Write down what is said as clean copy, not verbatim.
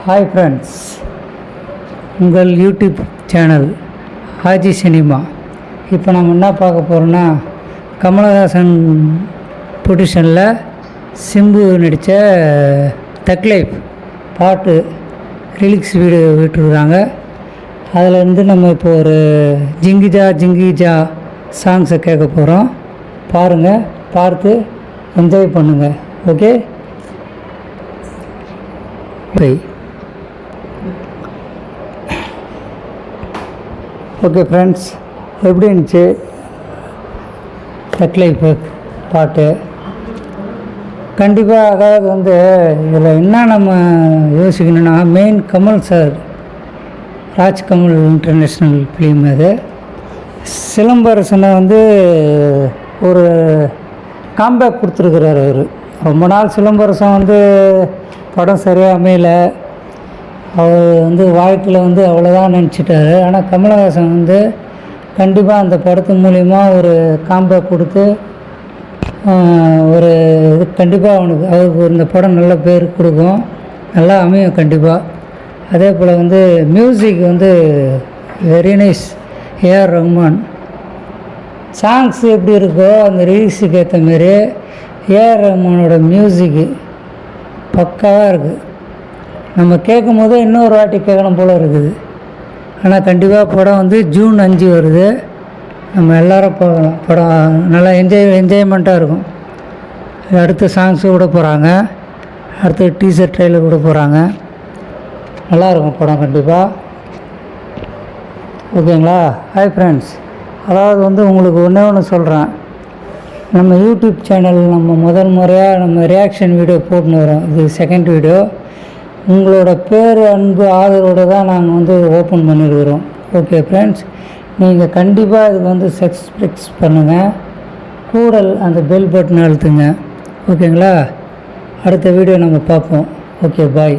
Hi friends, உங்கள் YouTube channel Haji cinema. இப்போ நம்ம என்ன பார்க்க போகிறோன்னா, கமலஹாசன் ப்ரொடியூஷனில் சிம்பு நடித்த தக் லைஃப் பாட்டு ரிலீக்ஸ் வீடியோ விட்டுருக்குறாங்க. அதிலேருந்து நம்ம இப்போ ஒரு ஜிங்கிஜா சாங்ஸை கேட்க போகிறோம். பாருங்கள், பார்த்து என்ஜாய் பண்ணுங்கள். Okay bye. ஓகே ஃப்ரெண்ட்ஸ், எப்படி இருந்துச்சு தக் லைஃப் பாட்டு? கண்டிப்பாக அதாவது இதில் என்ன நம்ம யோசிக்கணும்னா, main Kamal sir, Rajkamal international film. அது சிலம்பரசனை ஒரு காம்பேக் கொடுத்துருக்குறாரு. அவர் ரொம்ப நாள் சிலம்பரசன் படம் சரியாக அமையல. அவர் வாழ்க்கையில் அவ்வளோதான் நினச்சிட்டாரு. ஆனால் கமலஹாசன் கண்டிப்பாக அந்த படத்து மூலிமா ஒரு காம்பேக் கொடுத்து ஒரு இது கண்டிப்பாக அவருக்கு இந்த படம் நல்ல பேர் கொடுக்கும், நல்லா அமையும் கண்டிப்பாக. அதே போல் music very nice. AR Rahman songs எப்படி இருக்கோ அந்த ரிலீஸுக்கு ஏற்ற மாரி ஏஆர் ரஹ்மானோட மியூசிக்கு பக்காவாக இருக்குது. நம்ம கேட்கும் போது இன்னொரு வாட்டி கேட்கணும் போல் இருக்குது. ஆனால் கண்டிப்பாக படம் ஜூன் 5 வருது. நம்ம எல்லோரும் படம் நல்லா என்ஜாய்மெண்ட்டாக இருக்கும். அடுத்த சாங்ஸு விட போகிறாங்க, அடுத்து டீசர் ட்ரெயிலர் விட போகிறாங்க. நல்லாயிருக்கும் படம் கண்டிப்பாக. ஓகேங்களா? ஹாய் ஃப்ரெண்ட்ஸ், அதாவது உங்களுக்கு ஒன்று சொல்கிறேன். நம்ம யூடியூப் சேனல் நம்ம முதல் முறையாக நம்ம ரியாக்ஷன் வீடியோ போட்டுன்னு வரோம். இது செகண்ட் வீடியோ. உங்களோட பேர், அன்பு, ஆதரவோடு தான் நாங்கள் ஓப்பன் பண்ணியிருக்கிறோம். ஓகே ஃப்ரெண்ட்ஸ், நீங்கள் கண்டிப்பாக இதுக்கு சப்ஸ்கிரைப் பண்ணுங்கள், கூடல் அந்த பெல் பட்டன் அழுத்துங்க. ஓகேங்களா? அடுத்த வீடியோ நம்ம பார்ப்போம். ஓகே, பாய்.